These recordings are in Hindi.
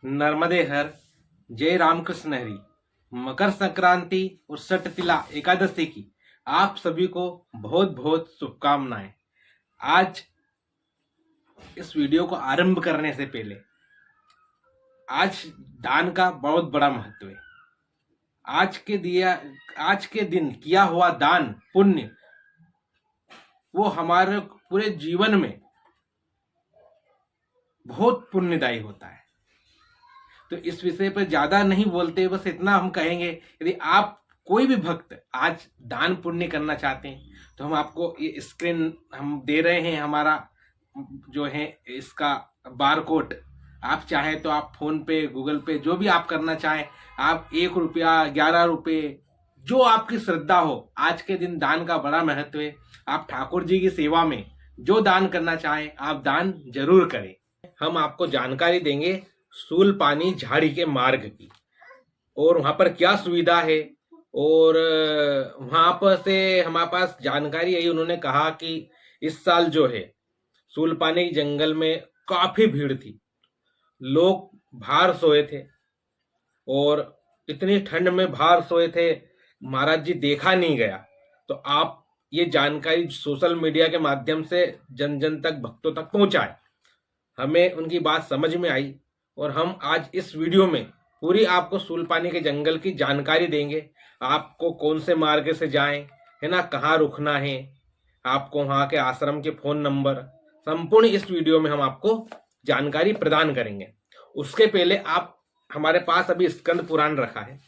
नर्मदे हर, जय रामकृष्ण हरी। मकर संक्रांति और सटतिला एकादशी की आप सभी को बहुत बहुत शुभकामनाएं। आज इस वीडियो को आरंभ करने से पहले आज दान का बहुत बड़ा महत्व है। आज के दिन किया हुआ दान पुण्य वो हमारे पूरे जीवन में बहुत पुण्यदायी होता है। तो इस विषय पर ज्यादा नहीं बोलते, बस इतना हम कहेंगे, यदि आप कोई भी भक्त आज दान पुण्य करना चाहते हैं तो हम आपको ये स्क्रीन हम दे रहे हैं, हमारा जो है इसका बारकोड। आप चाहे तो आप फोन पे, गूगल पे, जो भी आप करना चाहें, आप 1 रुपया, 11 रुपये, जो आपकी श्रद्धा हो। आज के दिन दान का बड़ा महत्व है। आप ठाकुर जी की सेवा में जो दान करना चाहें आप दान जरूर करें। हम आपको जानकारी देंगे सूलपानी झाड़ी के मार्ग की, और वहां पर क्या सुविधा है। और वहां पर से हमारे पास जानकारी आई, उन्होंने कहा कि इस साल जो है सूलपानी जंगल में काफी भीड़ थी, लोग बाहर सोए थे और इतनी ठंड में बाहर सोए थे, महाराज जी देखा नहीं गया। तो आप ये जानकारी सोशल मीडिया के माध्यम से जन जन तक, भक्तों तक पहुंचाए। हमें उनकी बात समझ में आई और हम आज इस वीडियो में पूरी आपको सूलपानी के जंगल की जानकारी देंगे। आपको कौन से मार्ग से जाएं, है ना, कहाँ रुकना है, आपको वहाँ के आश्रम के फोन नंबर, संपूर्ण इस वीडियो में हम आपको जानकारी प्रदान करेंगे। उसके पहले आप, हमारे पास अभी स्कंद पुराण रखा है।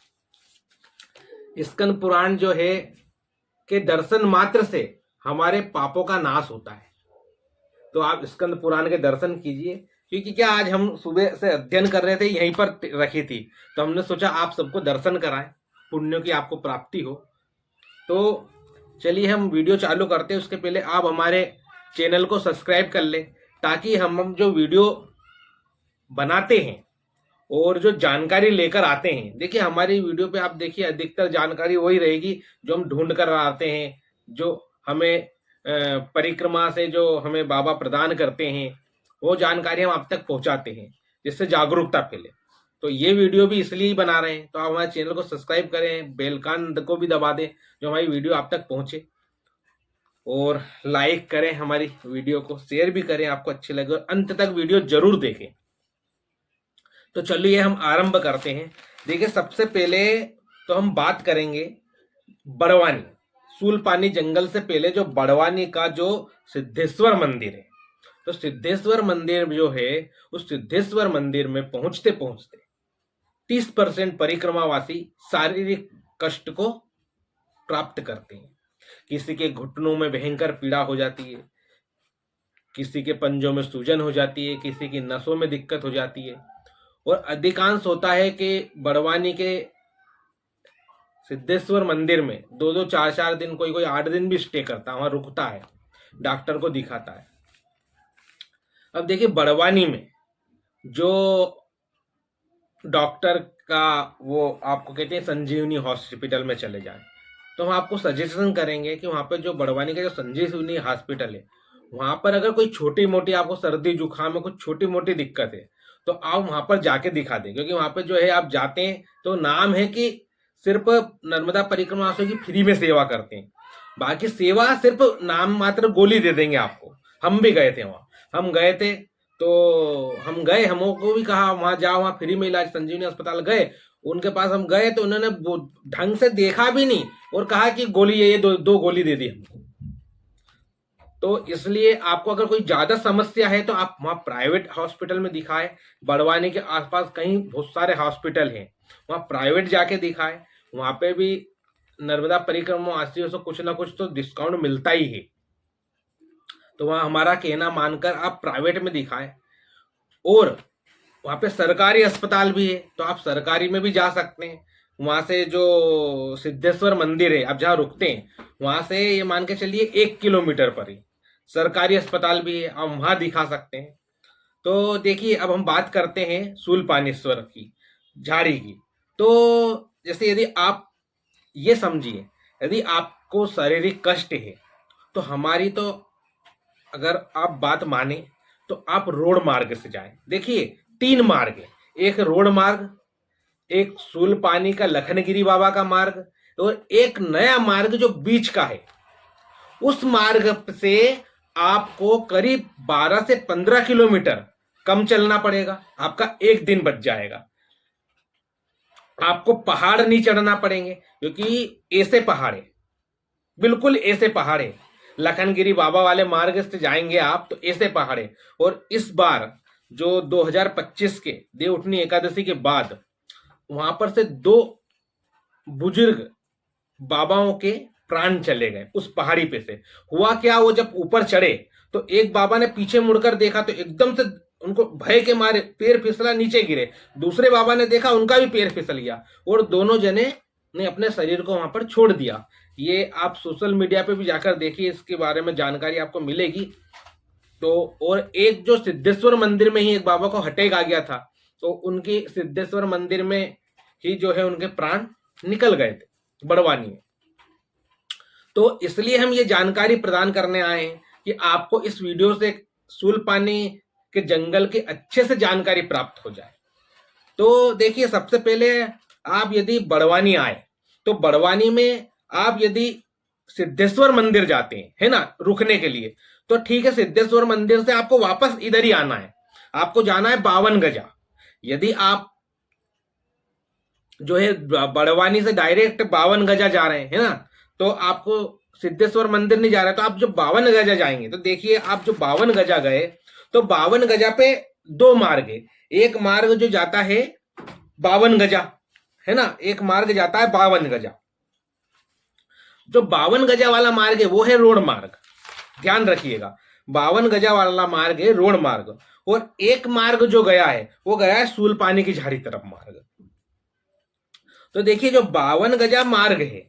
स्कंद पुराण जो है के दर्शन मात्र से हमारे पापों का नाश होता है। तो आप स्कंद पुराण के दर्शन कीजिए, क्योंकि क्या आज हम सुबह से अध्ययन कर रहे थे, यहीं पर रखी थी, तो हमने सोचा आप सबको दर्शन कराएं, पुण्यों की आपको प्राप्ति हो। तो चलिए हम वीडियो चालू करते हैं। उसके पहले आप हमारे चैनल को सब्सक्राइब कर लें, ताकि हम जो वीडियो बनाते हैं और जो जानकारी लेकर आते हैं, देखिए हमारी वीडियो पे आप देखिए अधिकतर जानकारी वही रहेगी जो हम ढूंढ कर आते हैं, जो हमें परिक्रमा से जो हमें बाबा प्रदान करते हैं, वो जानकारी हम आप तक पहुंचाते हैं, जिससे जागरूकता फैले। तो ये वीडियो भी इसलिए ही बना रहे हैं। तो आप हमारे चैनल को सब्सक्राइब करें, बेल आइकन को भी दबा दें, जो हमारी वीडियो आप तक पहुंचे, और लाइक करें, हमारी वीडियो को शेयर भी करें, आपको अच्छी लगे, और अंत तक वीडियो जरूर देखें। तो चलिए हम आरंभ करते हैं। देखिए सबसे पहले तो हम बात करेंगे बड़वानी, सूलपानी जंगल से पहले जो बड़वानी का जो सिद्धेश्वर मंदिर है। तो सिद्धेश्वर मंदिर जो है, उस सिद्धेश्वर मंदिर में पहुंचते पहुंचते 30% परिक्रमावासी शारीरिक कष्ट को प्राप्त करते हैं। किसी के घुटनों में भयंकर पीड़ा हो जाती है, किसी के पंजों में सूजन हो जाती है, किसी की नसों में दिक्कत हो जाती है। और अधिकांश होता है कि बड़वानी के सिद्धेश्वर मंदिर में 2-2, 4-4 दिन, कोई कोई 8 दिन भी स्टे करता है, वहां रुकता है, डॉक्टर को दिखाता है। अब देखिए बड़वानी में जो डॉक्टर का, वो आपको कहते हैं संजीवनी हॉस्पिटल में चले जाए, तो हम आपको सजेशन करेंगे कि वहां पे जो बड़वानी का जो संजीवनी हॉस्पिटल है, वहां पर अगर कोई छोटी मोटी आपको सर्दी जुकाम में कुछ छोटी मोटी दिक्कत है तो आप वहां पर जाके दिखा दें। क्योंकि वहां पर जो है आप जाते हैं तो नाम है कि सिर्फ नर्मदा परिक्रमा की फ्री में सेवा करते हैं, बाकी सेवा सिर्फ नाम मात्र, गोली दे देंगे आपको। हम भी गए थे वहां, हम गए थे, तो हम गए, हमको भी कहा वहां जाओ, वहां फ्री में इलाज, संजीवनी अस्पताल गए, उनके पास हम गए तो उन्होंने ढंग से देखा भी नहीं और कहा कि गोली, ये दो गोली दे दी हमको। तो इसलिए आपको अगर कोई ज्यादा समस्या है तो आप वहां प्राइवेट हॉस्पिटल में दिखाएं। बड़वानी के आसपास कहीं बहुत सारे हॉस्पिटल हैं, वहां प्राइवेट जाके दिखाएं। वहां पे भी नर्मदा परिक्रमा वासियों से कुछ ना कुछ तो डिस्काउंट मिलता ही है। तो वहां हमारा कहना मानकर आप प्राइवेट में दिखाएं। और वहां पे सरकारी अस्पताल भी है, तो आप सरकारी में भी जा सकते हैं। वहां से जो सिद्धेश्वर मंदिर है, आप जहाँ रुकते हैं, वहां से ये मान के चलिए 1 किलोमीटर पर ही सरकारी अस्पताल भी है, आप वहां दिखा सकते हैं। तो देखिए अब हम बात करते हैं सूलपानेश्वर की झाड़ी की। तो जैसे यदि आप ये समझिए, यदि आपको शारीरिक कष्ट है तो हमारी तो, अगर आप बात माने तो आप रोड मार्ग से जाएं। देखिए 3 मार्ग है, एक रोड मार्ग, एक सूलपानी का लखनगिरी बाबा का मार्ग, और एक नया मार्ग जो बीच का है। उस मार्ग से आपको करीब 12 से 15 किलोमीटर कम चलना पड़ेगा, आपका एक दिन बच जाएगा। आपको पहाड़ नहीं चढ़ना पड़ेंगे, क्योंकि ऐसे पहाड़ है, बिल्कुल ऐसे पहाड़ है। लखनगिरी बाबा वाले मार्ग से जाएंगे आप तो ऐसे पहाड़ है। और इस बार जो 2025 के देवउठनी एकादशी के बाद वहां पर से 2 बुजुर्ग बाबाओं के प्राण चले गए उस पहाड़ी पे से। हुआ क्या, वो जब ऊपर चढ़े तो एक बाबा ने पीछे मुड़कर देखा तो एकदम से उनको भय के मारे पैर फिसला, नीचे गिरे। दूसरे बाबा ने देखा, उनका भी पैर फिसल गया और दोनों जने ने अपने शरीर को वहां पर छोड़ दिया। ये आप सोशल मीडिया पे भी जाकर देखिए, इसके बारे में जानकारी आपको मिलेगी। तो और एक जो सिद्धेश्वर मंदिर में ही एक बाबा को अटैक आ गया था, तो उनकी सिद्धेश्वर मंदिर में ही जो है उनके प्राण निकल गए थे बड़वानी में। तो इसलिए हम ये जानकारी प्रदान करने आए हैं कि आपको इस वीडियो से सूलपानी के जंगल की अच्छे से जानकारी प्राप्त हो जाए। तो देखिए, सबसे पहले आप यदि बड़वानी आए तो बड़वानी में आप यदि सिद्धेश्वर मंदिर जाते हैं, है ना, रुकने के लिए, तो ठीक है, सिद्धेश्वर मंदिर से आपको वापस इधर ही आना है। आपको जाना है 52 गजा। यदि आप जो है बड़वानी से डायरेक्ट 52 गजा जा रहे हैं, है ना, तो आपको सिद्धेश्वर मंदिर नहीं जा रहा है। तो आप जो 52 गजा जाएंगे तो देखिए, आप जो 52 गजा गए तो 52 गजा पे 2 मार्ग है। एक मार्ग जो जाता है 52 गजा, है ना, एक मार्ग जाता है 52 गजा। जो 52 गजा वाला मार्ग है वो है रोड मार्ग, ध्यान रखिएगा। 52 गजा वाला मार्ग है रोड मार्ग। और एक मार्ग जो गया है वो गया है सूलपानी की झाड़ी तरफ मार्ग। तो देखिए, जो 52 गजा मार्ग है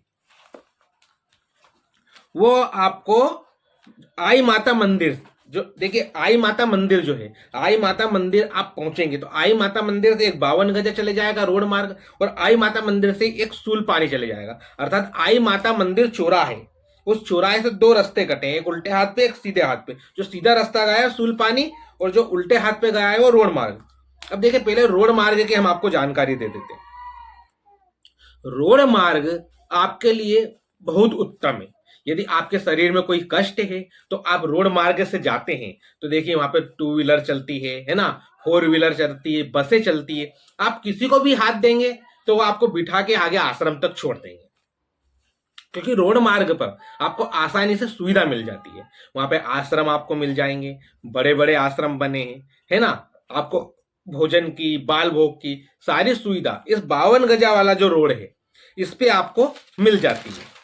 वो आपको आई माता मंदिर, जो देखिए आई माता मंदिर जो है, आई माता मंदिर आप पहुंचेंगे तो आई माता मंदिर से एक 52 गजा चले जाएगा रोड मार्ग, और आई माता मंदिर से एक सूलपानी चले जाएगा। अर्थात आई माता मंदिर चौराहे, उस चौराहे से 2 रास्ते कटे हैं, एक उल्टे हाथ पे एक सीधे हाथ पे। जो सीधा रास्ता गया है सूलपानी, और जो उल्टे हाथ पे गया है वो रोड मार्ग। अब देखिए, पहले रोड मार्ग की हम आपको जानकारी दे देते हैं। रोड मार्ग आपके लिए बहुत उत्तम है। यदि आपके शरीर में कोई कष्ट है तो आप रोड मार्ग से जाते हैं तो देखिए, वहां पे 2 व्हीलर चलती है ना, 4 व्हीलर चलती है, बसें चलती है। आप किसी को भी हाथ देंगे तो वो आपको बिठा के आगे आश्रम तक छोड़ देंगे, क्योंकि रोड मार्ग पर आपको आसानी से सुविधा मिल जाती है। वहां पे आश्रम आपको मिल जाएंगे, बड़े बड़े आश्रम बने हैं, है ना। आपको भोजन की, बाल भोग की सारी सुविधा इस 52 गजा वाला जो रोड है इस पे आपको मिल जाती है।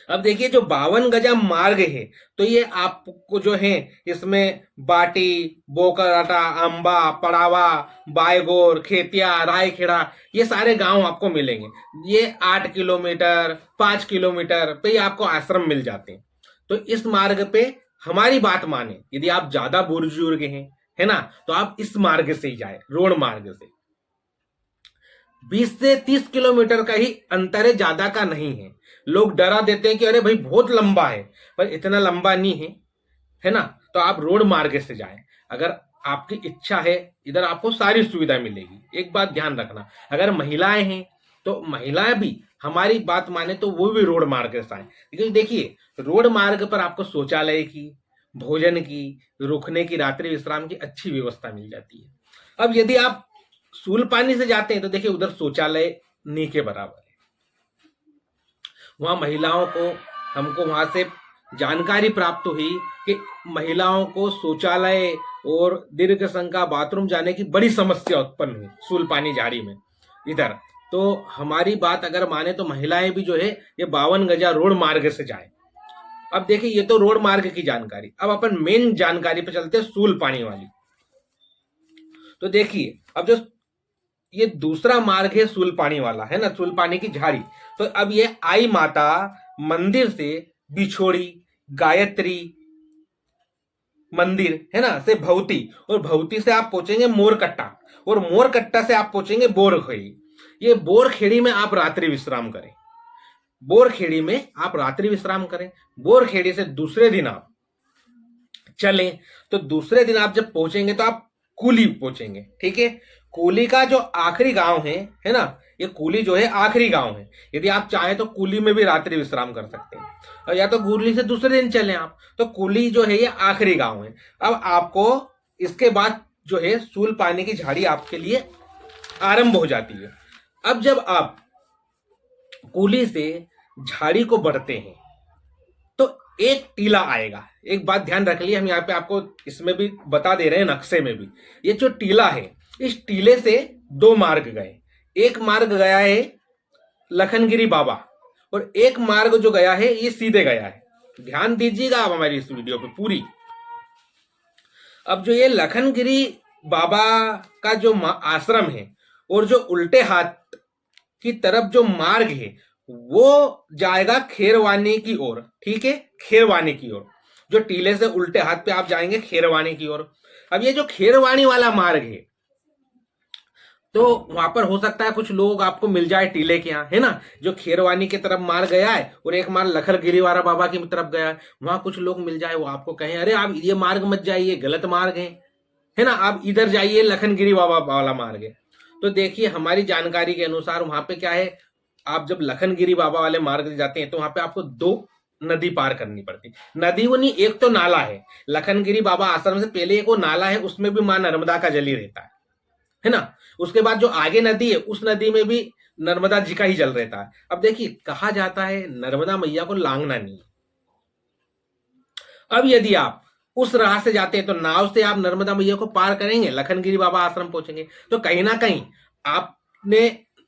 अब देखिए, जो 52 गजा मार्ग है तो ये आपको जो है इसमें बाटी, बोकराटा, अंबा, पड़ावा, बायगोर, खेतिया, रायखेड़ा, ये सारे गांव आपको मिलेंगे। ये 8 किलोमीटर 5 किलोमीटर पे आपको आश्रम मिल जाते हैं। तो इस मार्ग पे हमारी बात माने, यदि आप ज्यादा बुजुर्ग हैं, है ना, तो आप इस मार्ग से ही जाए, रोड मार्ग से। 20 से 30 किलोमीटर का ही अंतर है, ज्यादा का नहीं है। लोग डरा देते हैं कि अरे भाई बहुत लंबा है, पर इतना लंबा नहीं है, है ना। तो आप रोड मार्ग से जाएं। अगर आपकी इच्छा है, इधर आपको सारी सुविधा मिलेगी। एक बात ध्यान रखना, अगर महिलाएं हैं तो महिलाएं भी हमारी बात माने तो वो भी रोड मार्ग से आए, क्योंकि देखिए, रोड मार्ग पर आपको शौचालय की, भोजन की, रुकने की, रात्रि विश्राम की अच्छी व्यवस्था मिल जाती है। अब यदि आप सूलपानी से जाते हैं तो देखिए, उधर शौचालय नी के बराबर है। वहां महिलाओं को, हमको वहां से जानकारी प्राप्त हुई कि महिलाओं को शौचालय और दीर्घ संख्या बाथरूम जाने की बड़ी समस्या उत्पन्न हुई सूलपानी झाड़ी में इधर। तो हमारी बात अगर माने तो महिलाएं भी जो है ये 52 गजा रोड मार्ग से जाए। अब देखिए, ये तो रोड मार्ग की जानकारी। अब अपन मेन जानकारी पे चलते हैं, सूलपानी वाली। तो देखिए, अब जो ये दूसरा मार्ग है सूलपानी वाला, है ना, सूलपानी की झाड़ी। तो अब ये आई माता मंदिर से बिछोड़ी, गायत्री मंदिर, है ना, से भवती, और भवती से आप पहुंचेंगे मोरकट्टा, और मोरकट्टा से आप पहुंचेंगे बोरखेड़ी। ये बोरखेड़ी में आप रात्रि विश्राम करें। बोरखेड़ी में आप रात्रि विश्राम करें। बोरखेड़ी से दूसरे दिन आप चलें, तो दूसरे दिन आप जब पहुंचेंगे तो आप कुली पहुंचेंगे, ठीक है। कुली का जो आखिरी गांव है ना, ये कुली जो है आखिरी गांव है। यदि आप चाहें तो कुली में भी रात्रि विश्राम कर सकते हैं, और या तो कुली से दूसरे दिन चलें आप, तो कुली जो है ये आखिरी गांव है। अब आपको इसके बाद जो है सूल पानी की झाड़ी आपके लिए आरंभ हो जाती है। अब जब आप कुली से झाड़ी को बढ़ते हैं तो एक टीला आएगा। एक बात ध्यान रख लिए, हम यहाँ पे आपको इसमें भी बता दे रहे हैं, नक्शे में भी। ये जो टीला है, इस टीले से दो मार्ग गए। एक मार्ग गया है लखनगिरी बाबा, और एक मार्ग जो गया है ये सीधे गया है। ध्यान दीजिएगा आप हमारी इस वीडियो पे पूरी। अब जो ये लखनगिरी बाबा का जो आश्रम है, और जो उल्टे हाथ की तरफ जो मार्ग है वो जाएगा खेरवानी की ओर। ठीक है, खेरवानी की ओर। जो टीले से उल्टे हाथ पे आप जाएंगे खेरवानी की ओर। अब ये जो खेरवानी वाला मार्ग है, तो वहां पर हो सकता है कुछ लोग आपको मिल जाए टीले के यहाँ, है ना, जो खेरवानी की तरफ मार्ग गया है और एक मार्ग लखनगिरी वाला बाबा की तरफ गया है। वहां कुछ लोग मिल जाए, वो आपको कहें अरे आप ये मार्ग मत जाइए, गलत मार्ग है ना, आप इधर जाइए, लखनगिरी बाबा वाला मार्ग है। तो देखिए हमारी जानकारी के अनुसार वहां पे क्या है, आप जब लखनगिरी बाबा वाले मार्ग से जाते हैं तो वहां पे आपको दो नदी पार करनी पड़ती। नदी वो नहीं, एक तो नाला है। लखनगिरी बाबा आश्रम से पहले एक वो नाला है, उसमें भी मां नर्मदा का जल ही रहता है ना। उसके बाद जो आगे नदी है, उस नदी में भी नर्मदा जी का ही जल रहता है। अब देखिए कहा जाता है नर्मदा मैया को लांगना नहीं। अब यदि आप उस राह से जाते हैं तो नाव से आप नर्मदा मैया को पार करेंगे, लखनगिरी बाबा आश्रम पहुंचेंगे, तो कहीं ना कहीं आपने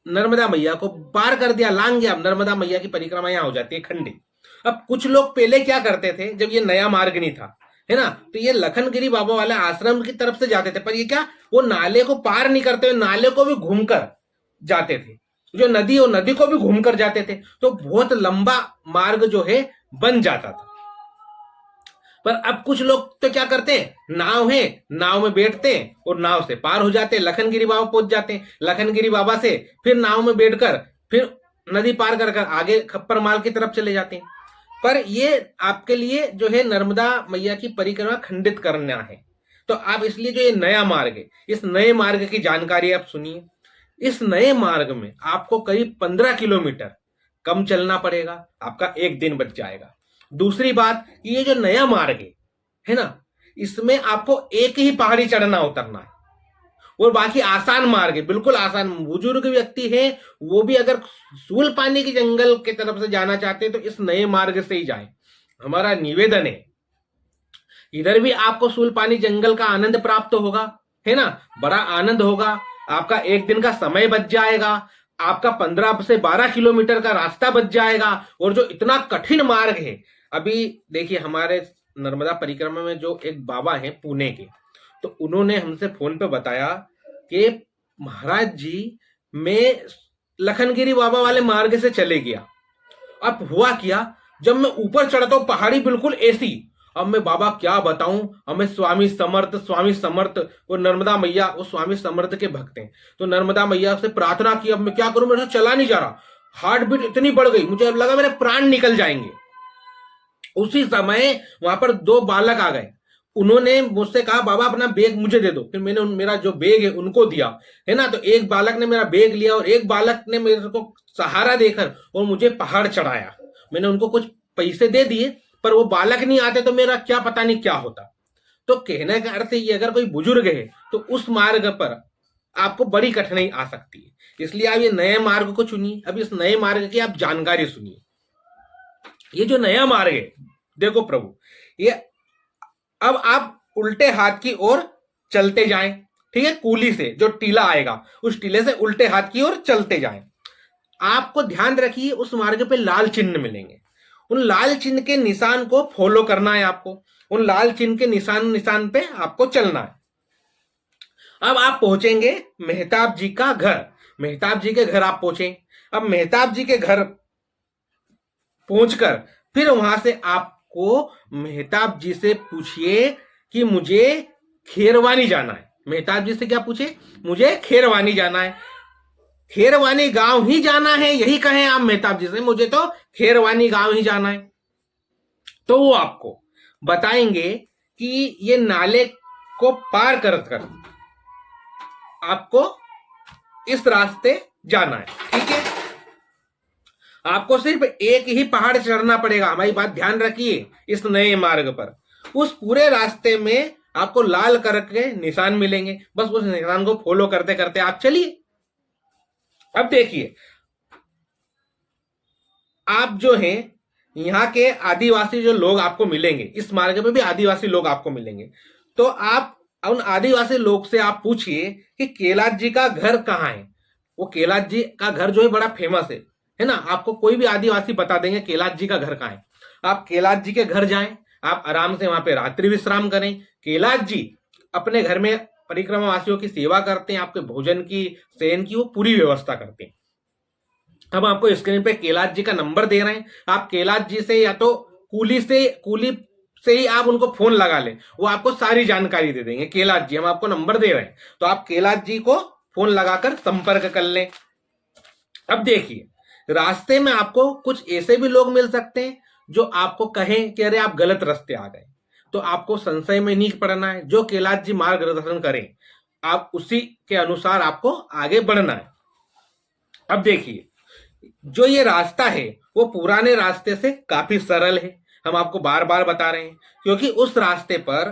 नर्मदा मैया को पार कर दिया, लांग गया। नर्मदा मैया की परिक्रमा यहां हो जाती है खंडित। अब कुछ लोग पहले क्या करते थे, जब ये नया मार्ग नहीं था, है ना, तो ये लखनगिरी बाबा वाले आश्रम की तरफ से जाते थे, पर ये क्या, वो नाले को पार नहीं करते हुए नाले को भी घूमकर जाते थे। जो नदी, वो नदी को भी घूमकर जाते थे, तो बहुत लंबा मार्ग जो है बन जाता था। पर अब कुछ लोग तो क्या करते हैं, नाव है, नाव में बैठते हैं और नाव से पार हो जाते हैं, लखनगिरी बाबा पहुंच जाते हैं। लखनगिरी बाबा से फिर नाव में बैठकर फिर नदी पार कर आगे खप्पर माल की तरफ चले जाते हैं। पर ये आपके लिए जो है नर्मदा मैया की परिक्रमा खंडित करना है। तो आप इसलिए जो ये नया मार्ग है, इस नए मार्ग की जानकारी आप सुनिए। इस नए मार्ग में आपको करीब 15 किलोमीटर कम चलना पड़ेगा, आपका एक दिन बच जाएगा। दूसरी बात, ये जो नया मार्ग है ना, इसमें आपको एक ही पहाड़ी चढ़ना उतरना है, और बाकी आसान मार्ग है, बिल्कुल आसान। बुजुर्ग व्यक्ति है वो भी अगर सूल पानी की जंगल की तरफ से जाना चाहते हैं तो इस नए मार्ग से ही जाएं। हमारा निवेदन है, इधर भी आपको सूल पानी जंगल का आनंद प्राप्त होगा, है ना, बड़ा आनंद होगा, आपका एक दिन का समय बच जाएगा, आपका 15 से 12 किलोमीटर का रास्ता बच जाएगा। और जो इतना कठिन मार्ग है, अभी देखिए हमारे नर्मदा परिक्रमा में जो एक बाबा हैं पुणे के, तो उन्होंने हमसे फोन पे बताया कि महाराज जी मैं लखनगिरी बाबा वाले मार्ग से चले गया। अब हुआ क्या, जब मैं ऊपर चढ़ता हूं पहाड़ी बिल्कुल ऐसी, अब मैं बाबा क्या बताऊं, हमें स्वामी समर्थ वो नर्मदा मैया, वो स्वामी समर्थ के भक्त हैं, तो नर्मदा मैया से प्रार्थना की अब मैं क्या करूं, मेरे से चला नहीं जा रहा, हार्ट बीट इतनी बढ़ गई, मुझे लगा मेरे प्राण निकल जाएंगे। उसी समय वहां पर दो बालक आ गए, उन्होंने मुझसे कहा बाबा अपना बैग मुझे दे दो। फिर मैंने मेरा जो बैग है उनको दिया, है ना, तो एक बालक ने मेरा बैग लिया और एक बालक ने मेरे को सहारा देकर और मुझे पहाड़ चढ़ाया। मैंने उनको कुछ पैसे दे दिए, पर वो बालक नहीं आते तो मेरा क्या पता नहीं क्या होता। तो कहने का अर्थ ये, अगर कोई बुजुर्ग है तो उस मार्ग पर आपको बड़ी कठिनाई आ सकती है, इसलिए आप ये नए मार्ग को चुनिए। अब इस नए मार्ग की आप जानकारी सुनिए। ये जो नया मार्ग है, देखो प्रभु, ये अब आप उल्टे हाथ की ओर चलते जाएं, ठीक है, कूली से जो टीला आएगा उस टीले से उल्टे हाथ की ओर चलते जाएं। आपको ध्यान रखिए उस मार्ग पे लाल चिन्ह मिलेंगे, उन लाल चिन्ह के निशान को फॉलो करना है आपको, उन लाल चिन्ह के निशान पे आपको चलना है। अब आप पहुंचेंगे मेहताब जी का घर, मेहताब जी के घर आप पहुंचे। अब मेहताब जी के घर पहुंचकर फिर वहां से आपको मेहताब जी से पूछिए कि मुझे खेरवानी जाना है। मेहताब जी से क्या पूछे, मुझे खेरवानी जाना है, खेरवानी गांव ही जाना है, यही कहें आप मेहताब जी से, मुझे तो खेरवानी गांव ही जाना है। तो वो आपको बताएंगे कि ये नाले को पार कर आपको इस रास्ते जाना है, ठीक है। आपको सिर्फ एक ही पहाड़ चढ़ना पड़ेगा, हमारी बात ध्यान रखिए। इस नए मार्ग पर उस पूरे रास्ते में आपको लाल करके निशान मिलेंगे, बस उस निशान को फॉलो करते करते आप चलिए। अब देखिए, आप जो हैं यहाँ के आदिवासी जो लोग आपको मिलेंगे, इस मार्ग पे भी आदिवासी लोग आपको मिलेंगे, तो आप उन आदिवासी लोग से आप पूछिए कि कैलाश जी का घर कहाँ है। वो कैलाश जी का घर जो है बड़ा फेमस है ना। आपको कोई भी आदिवासी बता देंगे कैलाश जी का घर कहाँ है। आप कैलाश जी के घर जाएं, आप आराम से वहां पे रात्रि विश्राम करें। कैलाश जी अपने घर में परिक्रमा वासियों की सेवा करते हैं, आपके भोजन की, शयन की वो पूरी व्यवस्था करते हैं। हम आपको स्क्रीन पे कैलाश जी का नंबर दे रहे हैं, आप कैलाश जी से या तो कुली से ही आप उनको फोन लगा लें, वो आपको सारी जानकारी दे देंगे। कैलाश जी, हम आपको नंबर दे रहे हैं, तो आप कैलाश जी को फोन लगाकर संपर्क कर लें। अब देखिए, रास्ते में आपको कुछ ऐसे भी लोग मिल सकते हैं जो आपको कहें कि अरे आप गलत रास्ते आ गए, तो आपको संशय में नहीं पड़ना है। जो कैलाश जी मार्गदर्शन करें, आप उसी के अनुसार आपको आगे बढ़ना है। अब देखिए, जो ये रास्ता है वो पुराने रास्ते से काफी सरल है, हम आपको बार बार बता रहे हैं, क्योंकि उस रास्ते पर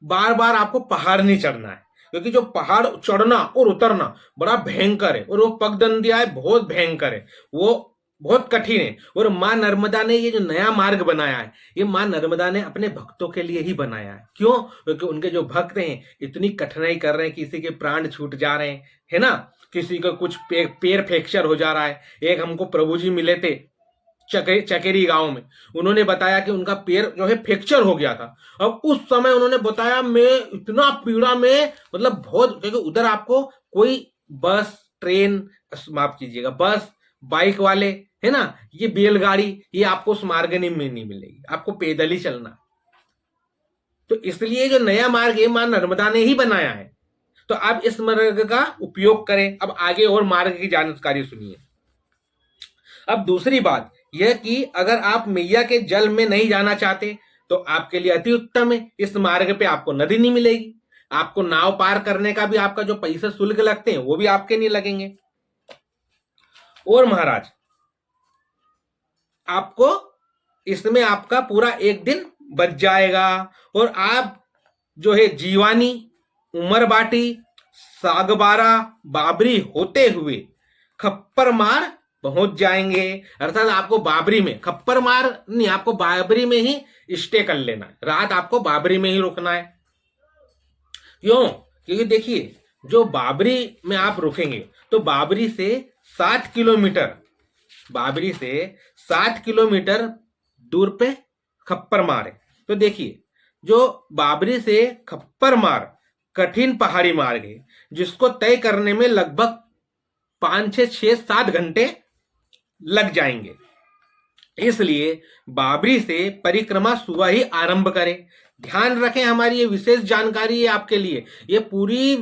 बार बार आपको पहाड़ नहीं चढ़ना है, क्योंकि जो पहाड़ चढ़ना और उतरना बड़ा भयंकर है, और वो पगडंडिया है, बहुत भयंकर है, वो बहुत कठिन है। और मां नर्मदा ने ये जो नया मार्ग बनाया है, ये मां नर्मदा ने अपने भक्तों के लिए ही बनाया है। क्यों? क्योंकि उनके जो भक्त हैं इतनी कठिनाई कर रहे हैं, किसी के प्राण छूट जा रहे हैं, है ना, किसी का कुछ पैर फ्रैक्चर हो जा रहा है। एक हमको प्रभु जी मिले थे चकेरी गांव में, उन्होंने बताया कि उनका पैर जो है फ्रैक्चर हो गया था। अब उस समय उन्होंने बताया मैं इतना पीड़ा में, मतलब बहुत, क्योंकि उधर आपको कोई बस ट्रेन, माफ कीजिएगा, बस बाइक वाले, है ना, ये बैलगाड़ी, ये आपको उस मार्ग में नहीं मिलेगी, आपको पैदल ही चलना। तो इसलिए जो नया मार्ग है मां नर्मदा ने ही बनाया है, तो आप इस मार्ग का उपयोग करें। अब आगे और मार्ग की जानकारी सुनिए। अब दूसरी बात यह कि अगर आप मैया के जल में नहीं जाना चाहते तो आपके लिए अति उत्तम है, इस मार्ग पे आपको नदी नहीं मिलेगी, आपको नाव पार करने का भी आपका जो पैसा शुल्क लगते हैं वो भी आपके नहीं लगेंगे। और महाराज, आपको इसमें आपका पूरा एक दिन बच जाएगा, और आप जो है जीवानी, उमरबाटी, सागबारा, बाबरी होते हुए खप्पर मार पहुंच जाएंगे। अर्थात आपको बाबरी में, खप्पर मार नहीं, आपको बाबरी में ही स्टे कर लेना है, रात आपको बाबरी में ही रुकना है। क्यों? क्योंकि देखिए, जो बाबरी में आप रुकेंगे तो बाबरी से 7 किलोमीटर, बाबरी से 7 किलोमीटर दूर पे खप्पर मार है। तो देखिए, जो बाबरी से खप्पर मार कठिन पहाड़ी मार्ग है, जिसको तय करने में लगभग 5 से 6 7 घंटे लग जाएंगे। इसलिए बाबरी से परिक्रमा सुबह ही आरंभ करें। ध्यान रखें, हमारी ये विशेष जानकारी है आपके लिए, ये पूरी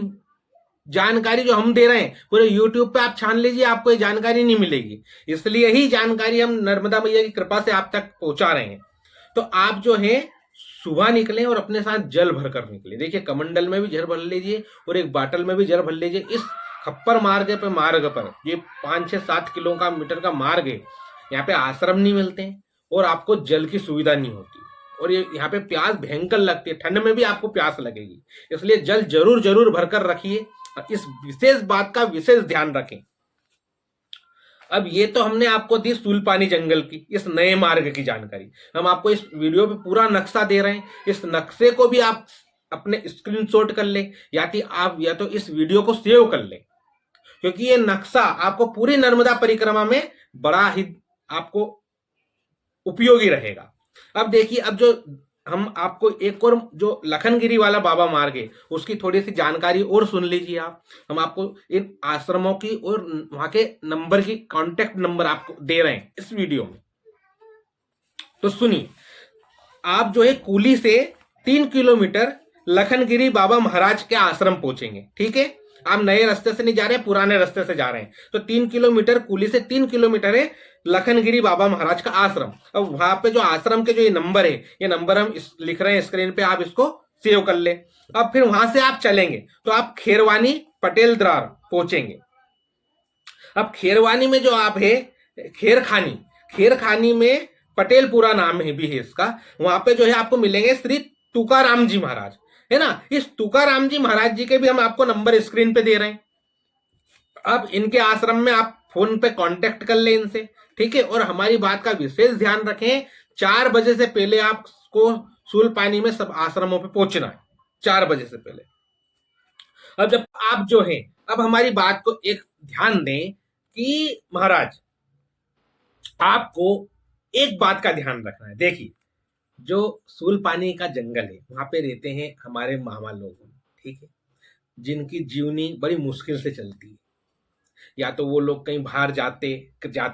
जानकारी जो हम दे रहे हैं पूरे YouTube पे आप छान लीजिए, आपको ये जानकारी नहीं मिलेगी। इसलिए ही जानकारी हम नर्मदा मैया की कृपा से आप तक पहुंचा रहे हैं। तो आप जो है सुबह निकलें और अपने साथ जल भर कर निकले। देखिए, कमंडल में भी जल भर लीजिए और एक बाटल में भी जल भर लीजिए। इस खप्पर मार्ग पर ये 5 से 7 किलोमीटर का मार्ग है, यहाँ पे आश्रम नहीं मिलते हैं और आपको जल की सुविधा नहीं होती, और ये यहाँ पे प्यास भयंकर लगती है, ठंड में भी आपको प्यास लगेगी। इसलिए जल जरूर जरूर भरकर रखिए, इस विशेष बात का विशेष ध्यान रखें। अब ये तो हमने आपको दी सूलपानी जंगल की इस नए मार्ग की जानकारी। हम आपको इस वीडियो पे पूरा नक्शा दे रहे हैं, इस नक्शे को भी आप अपने स्क्रीनशॉट कर ले, या तो इस वीडियो को सेव कर ले, क्योंकि ये नक्शा आपको पूरी नर्मदा परिक्रमा में बड़ा ही आपको उपयोगी रहेगा। अब देखिए, अब जो हम आपको एक और जो लखनगिरी वाला बाबा मार्ग है उसकी थोड़ी सी जानकारी और सुन लीजिए आप। हम आपको इन आश्रमों की और वहां के नंबर की, कांटेक्ट नंबर आपको दे रहे हैं इस वीडियो में, तो सुनिए। आप जो है कुली से 3 किलोमीटर लखनगिरी बाबा महाराज के आश्रम पहुंचेंगे, ठीक है। आप नए रास्ते से नहीं जा रहे हैं, पुराने रास्ते से जा रहे हैं, तो 3 किलोमीटर, कुली से 3 किलोमीटर है लखनगिरी बाबा महाराज का आश्रम। अब वहां पे जो आश्रम के जो ये नंबर है, ये नंबर हम लिख रहे हैं स्क्रीन पे, आप इसको सेव कर ले। अब फिर वहां से आप चलेंगे तो आप खेरवानी पटेल द्वार पहुंचेंगे। अब खेरवानी में जो आप है खेरखानी, खेरखानी में पटेलपुरा नाम है भी है इसका, वहां पे जो है आपको मिलेंगे श्री तुकाराम जी महाराज, है ना। इस तुकाराम जी महाराज जी के भी हम आपको नंबर स्क्रीन पे दे रहे हैं। अब इनके आश्रम में आप फोन पे कांटेक्ट कर ले इनसे, ठीक है। और हमारी बात का विशेष ध्यान रखें, 4 बजे से पहले आपको सूलपानी में सब आश्रमों पे पहुंचना है, 4 बजे से पहले। अब जब आप जो है, अब हमारी बात को एक ध्यान दें कि महाराज आपको एक बात का ध्यान रखना है। देखिए, जो सूलपानी का जंगल है वहां पे रहते हैं हमारे मामा लोग, ठीक है, जिनकी जीवनी बड़ी मुश्किल से चलती है। या तो वो लोग कहीं बाहर जाते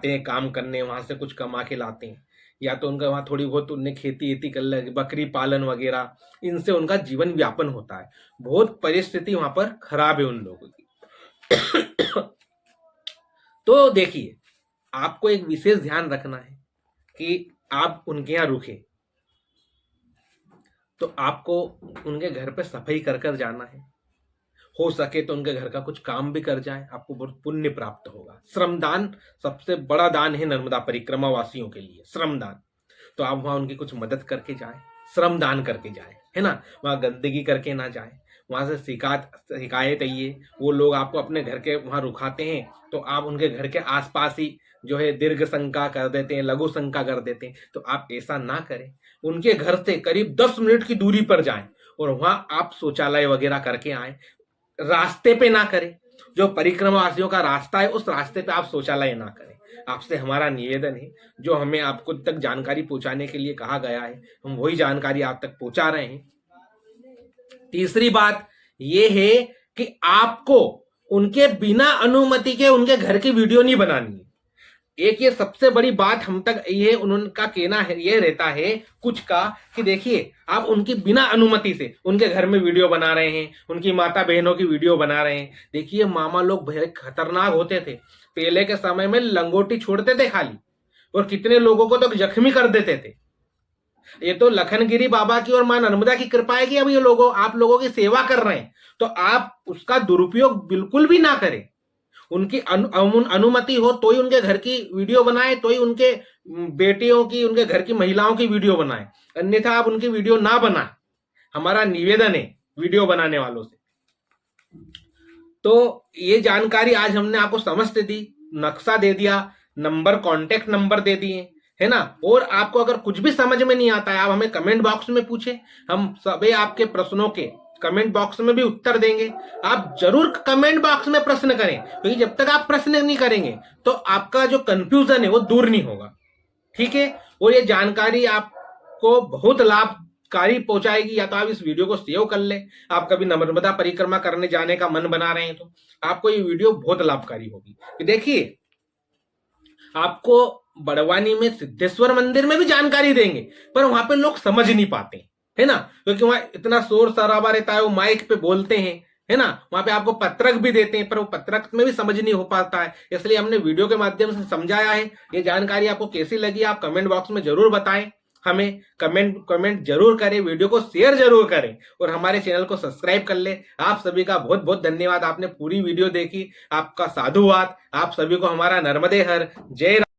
हैं काम करने, वहां से कुछ कमा के लाते हैं, या तो उनका वहां थोड़ी बहुत उन्हें खेती वेती कर लगे, बकरी पालन वगैरह, इनसे उनका जीवन व्यापन होता है। बहुत परिस्थिति वहां पर खराब है उन लोगों की। तो देखिए, आपको एक विशेष ध्यान रखना है कि आप उनके यहाँ रुके तो आपको उनके घर पे सफाई कर कर जाना है। हो सके तो उनके घर का कुछ काम भी कर जाए, आपको बहुत पुण्य प्राप्त होगा। श्रमदान सबसे बड़ा दान है नर्मदा परिक्रमा वासियों के लिए, श्रमदान। तो आप वहां उनकी कुछ मदद करके जाए, श्रमदान करके जाए, है ना। वहां गंदगी करके ना जाए, वहां से शिकायत आइए, वो लोग आपको अपने घर के वहां रुकाते हैं तो आप उनके घर के आसपास ही जो है दीर्घ शंका कर देते हैं, लघु शंका कर देते हैं। तो आप ऐसा ना करें, उनके घर से करीब 10 मिनट की दूरी पर जाएं और वहां आप शौचालय वगैरह करके आए। रास्ते पे ना करें, जो परिक्रमावासियों का रास्ता है उस रास्ते पे आप शौचालय ना करें। आपसे हमारा निवेदन है, जो हमें आपको तक जानकारी पहुंचाने के लिए कहा गया है हम वही जानकारी आप तक पहुंचा रहे हैं। तीसरी बात यह है कि आपको उनके बिना अनुमति के उनके घर की वीडियो नहीं बनानी है। एक ये सबसे बड़ी बात हम तक ये उनका कहना है, ये रहता है कुछ का कि देखिए, आप उनकी बिना अनुमति से उनके घर में वीडियो बना रहे हैं, उनकी माता बहनों की वीडियो बना रहे हैं। देखिए, मामा लोग बहुत खतरनाक होते थे। पहले के समय में लंगोटी छोड़ते थे खाली, और कितने लोगों को तो जख्मी कर देते थे। ये तो लखनगिरी बाबा की और मां नर्मदा की कृपा है कि अब ये लोगों आप लोगों की सेवा कर रहे हैं, तो आप उसका दुरुपयोग बिल्कुल भी ना करें। उनकी अनुमति हो तो ही उनके घर की वीडियो बनाए, तो ही उनके बेटियों की, उनके घर की महिलाओं की वीडियो बनाए, अन्यथा आप उनकी वीडियो ना बनाए। हमारा निवेदन है वीडियो बनाने वालों से। तो ये जानकारी आज हमने आपको समझ दे दी, नक्शा दे दिया, नंबर, कांटेक्ट नंबर दे दिए, है ना। और आपको अगर कुछ भी समझ में नहीं आता है, आप हमें कमेंट बॉक्स में पूछे, हम सभी आपके प्रश्नों के कमेंट बॉक्स में भी उत्तर देंगे। आप जरूर कमेंट बॉक्स में प्रश्न करें, क्योंकि जब तक आप प्रश्न नहीं करेंगे तो आपका जो कंफ्यूजन है वो दूर नहीं होगा, ठीक है। और ये जानकारी आपको बहुत लाभकारी पहुंचाएगी। या तो आप इस वीडियो को सेव कर ले, आप कभी नर्मदा परिक्रमा करने जाने का मन बना रहे हैं तो आपको ये वीडियो बहुत लाभकारी होगी। देखिए, आपको बड़वानी में सिद्धेश्वर मंदिर में भी जानकारी देंगे, पर वहां पे लोग समझ नहीं पाते, है ना, क्योंकि वहां इतना शोर शराबा रहता है, वो माइक पे बोलते हैं, है ना। वहां पे आपको पत्रक भी देते हैं, पर वो पत्रक में भी समझ नहीं हो पाता है। इसलिए हमने वीडियो के माध्यम से समझाया है। ये जानकारी आपको कैसी लगी आप कमेंट बॉक्स में जरूर बताएं, हमें कमेंट जरूर करें, वीडियो को शेयर जरूर करें और हमारे चैनल को सब्सक्राइब कर ले। आप सभी का बहुत बहुत धन्यवाद, आपने पूरी वीडियो देखी, आपका साधुवाद। आप सभी को हमारा नर्मदे हर जय।